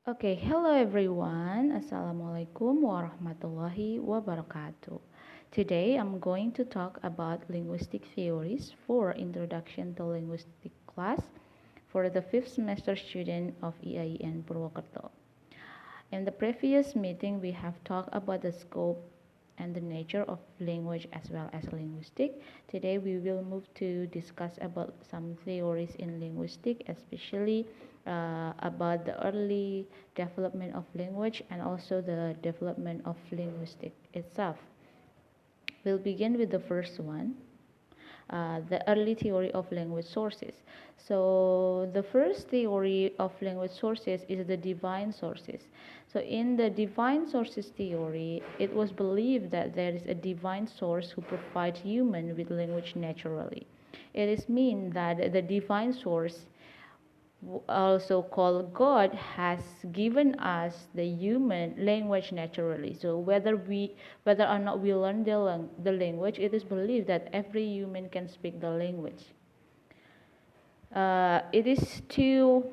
Okay, hello everyone. Assalamualaikum warahmatullahi wabarakatuh. Today I'm going to talk about linguistic theories for Introduction to Linguistic class for the 5th semester student of EIN Purwokerto. In the previous meeting, we have talked about the scope and the nature of language as well as linguistic. Today we will move to discuss about some theories in linguistic, especially about the early development of language and also the development of linguistic itself. We'll begin with the first one, the early theory of language sources. So the first theory of language sources is the divine sources. So in the divine sources theory, it was believed that there is a divine source who provides human with language naturally. It is mean that the divine source, also called God, has given us the human language naturally. So whether or not we learn the language, it is believed that every human can speak the language. It is to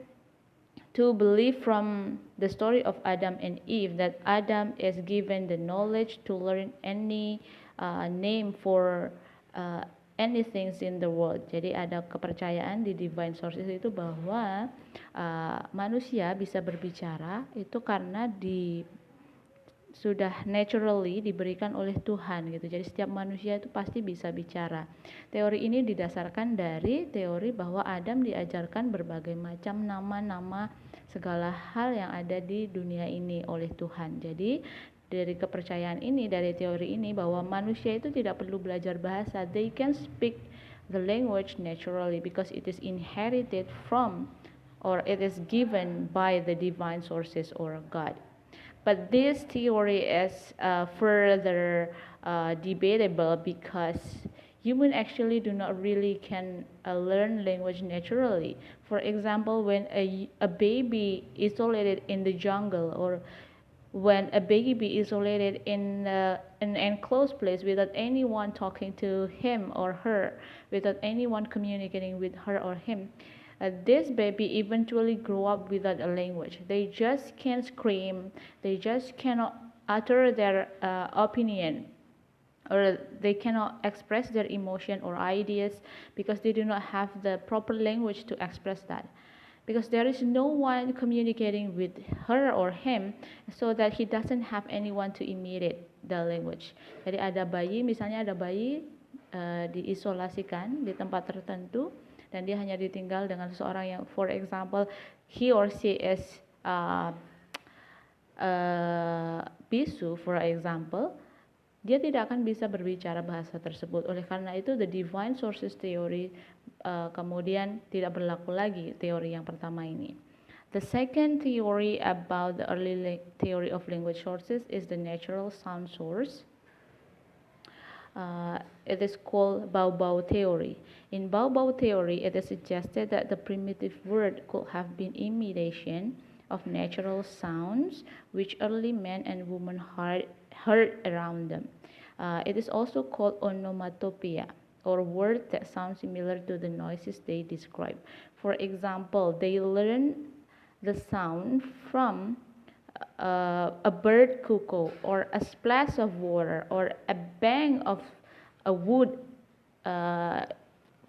believe from the story of Adam and Eve that Adam is given the knowledge to learn any name for anything in the world. Jadi ada kepercayaan di divine sources itu bahwa manusia bisa berbicara itu karena sudah naturally diberikan oleh Tuhan gitu. Jadi setiap manusia itu pasti bisa bicara. Teori ini didasarkan dari teori bahwa Adam diajarkan berbagai macam nama-nama segala hal yang ada di dunia ini oleh Tuhan. Jadi dari kepercayaan ini, dari teori ini bahwa manusia itu tidak perlu belajar bahasa. They can speak the language naturally because it is inherited from or it is given by the divine sources or God. But this theory is further debatable because humans actually do not really can learn language naturally. For example, when a baby isolated in the jungle, or when a baby isolated in an enclosed place without anyone talking to him or her, without anyone communicating with her or him, this baby eventually grow up without a language. They just can't scream, they just cannot utter their opinion, or they cannot express their emotion or ideas because they do not have the proper language to express that. Because there is no one communicating with her or him, so that he doesn't have anyone to imitate the language. Jadi misalnya ada bayi diisolasikan di tempat tertentu, dan dia hanya ditinggal dengan seseorang yang, for example, he or she is bisu, for example, dia tidak akan bisa berbicara bahasa tersebut. Oleh karena itu, the divine sources theory kemudian tidak berlaku lagi teori yang pertama ini. The second theory about the early theory of language sources is the natural sound source. It is called Baobab Theory. In Baobab Theory, it is suggested that the primitive word could have been imitation of natural sounds which early men and women heard around them. It is also called onomatopoeia, or words that sound similar to the noises they describe. For example, they learn the sound from a bird cuckoo, or a splash of water, or a bang of a wood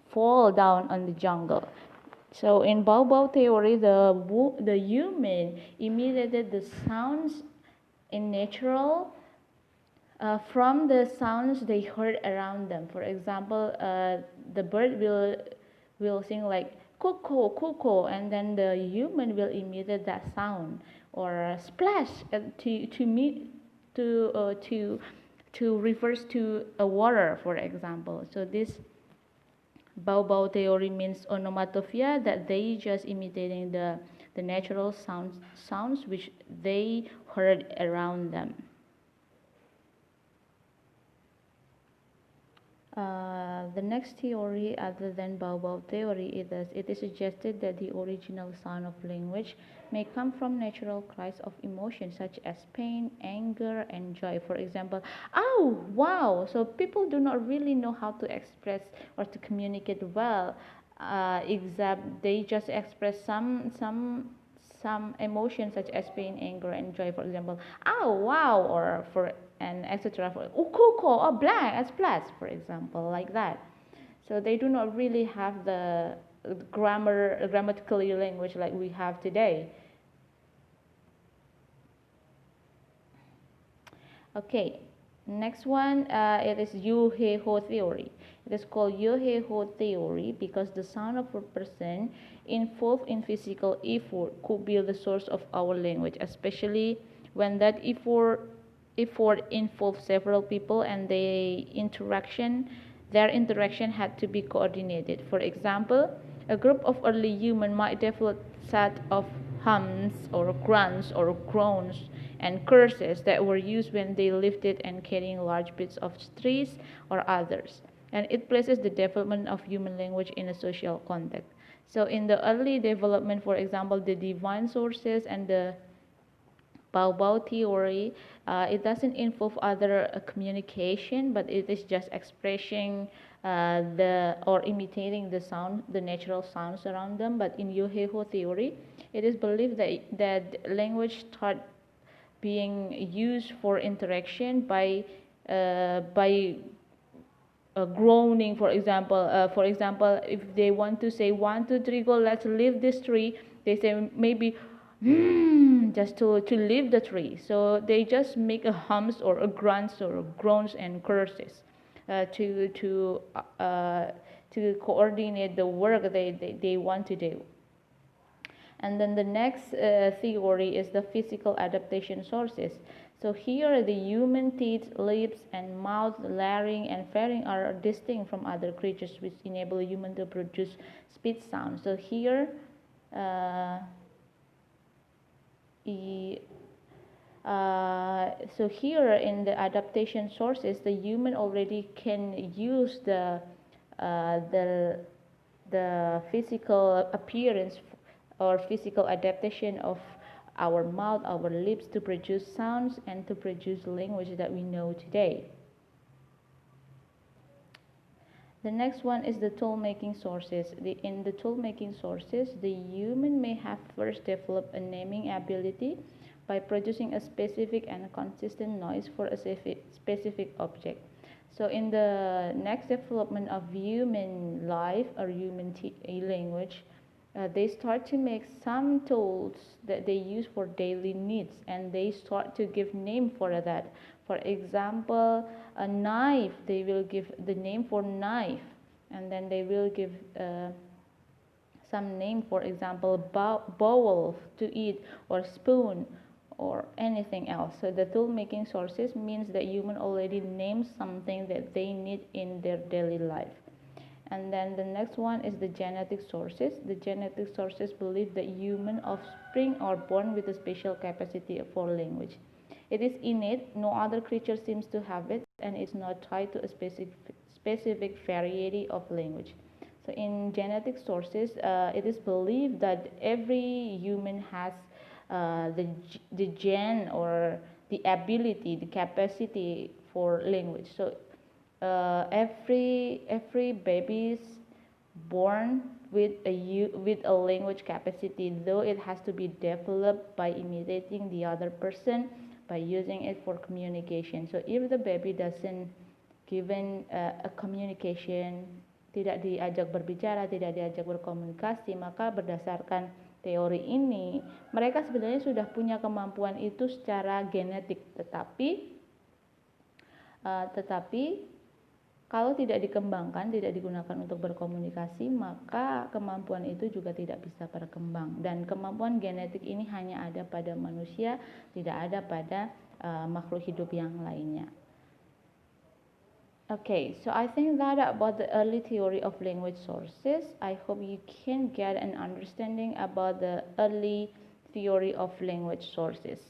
fall down on the jungle. So in Baobab theory, the human imitated the sounds in natural from the sounds they heard around them. For example, the bird will sing like cuckoo, cuckoo, and then the human will imitate that sound, or splash to refers to a water, for example. So this Baobab theory means onomatopoeia, that they just imitating the natural sounds which they heard around them. The next theory, other than Baobab theory, it is suggested that the original sound of language may come from natural cries of emotion such as pain, anger, and joy. For example, "Oh, wow!" So people do not really know how to express or to communicate well, except they just express some some emotions such as pain, anger, and joy, for example, oh wow, or for and etc. For ukuko or black as plus, for example, like that. So they do not really have the grammatically language like we have today. Okay, next one, it is Yu-He-Ho theory. It is called Yu-He-Ho theory because the sound of a person involved in physical effort could be the source of our language, especially when that effort involves several people and their interaction had to be coordinated. For example, a group of early humans might develop set of hums or grunts or groans and curses that were used when they lifted and carrying large bits of trees or others. And it places the development of human language in a social context. So in the early development, for example, the divine sources and the Baobab Theory, it doesn't involve other communication, but it is just expressing or imitating the sound, the natural sounds around them. But in Yu-He-Ho theory, it is believed that language start being used for interaction by groaning, for example. If they want to say 1, 2, 3, go, let's leave this tree, they say maybe just to leave the tree. So they just make a hums or a grunts or a groans and curses to coordinate the work they want to do. And then the next theory is the physical adaptation sources. So here the human teeth, lips, and mouth, larynx, and pharynx are distinct from other creatures, which enable a human to produce speech sounds. So here, in the adaptation sources, the human already can use the physical appearance or physical adaptation of our mouth, our lips to produce sounds and to produce language that we know today. The next one is the tool-making sources. In the tool-making sources, the human may have first developed a naming ability by producing a specific and consistent noise for a specific object. So in the next development of human life or human language, they start to make some tools that they use for daily needs, and they start to give name for that. For example, a knife, they will give the name for knife, and then they will give some name, for example, bowl to eat, or spoon, or anything else. So the tool making sources means that human already names something that they need in their daily life. And then the next one is the genetic sources. The genetic sources believe that human offspring are born with a special capacity for language. It is innate, no other creature seems to have it, and it's not tied to a specific variety of language. So in genetic sources, it is believed that every human has the gene or the ability, the capacity for language. So every baby is born with a language capacity, though it has to be developed by imitating the other person, by using it for communication. So if the baby doesn't given a communication, tidak diajak berbicara, tidak diajak berkomunikasi, maka berdasarkan teori ini mereka sebenarnya sudah punya kemampuan itu secara genetik, tetapi kalau tidak dikembangkan, tidak digunakan untuk berkomunikasi, maka kemampuan itu juga tidak bisa berkembang. Dan kemampuan genetik ini hanya ada pada manusia, tidak ada pada makhluk hidup yang lainnya. Okay, so I think that about the early theory of language sources. I hope you can get an understanding about the early theory of language sources.